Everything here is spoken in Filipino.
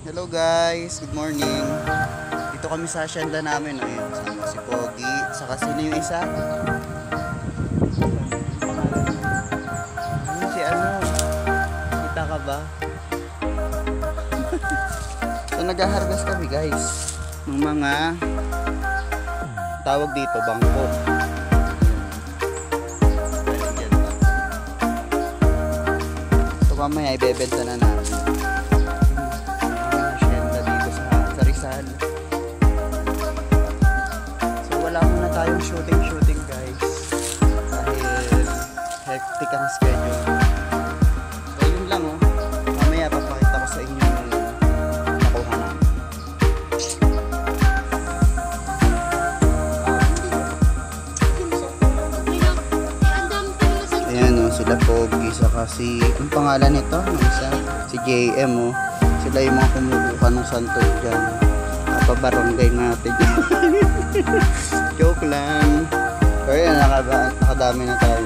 Hello guys, good morning. Dito kami sa hacienda namin. Ayun, sama si Pogi. Saka sino yung isa? Ayun si ano? Kita ka ba? So nag-harvest kami guys ng mga tawag dito, bangko. So mamaya ibebenta na namin. So wala muna tayong shooting guys dahil hectic ang schedule. So yun lang oh, mamaya papakita ko sa inyo yung nakuha namin. Ayan oh, sila Pogi saka si, ang pangalan nito? Isa, si JM oh. Sila yung mga kumukuha ng santo dyan. Pabarangay natin. Joke lang. So yun, nakadami na tayo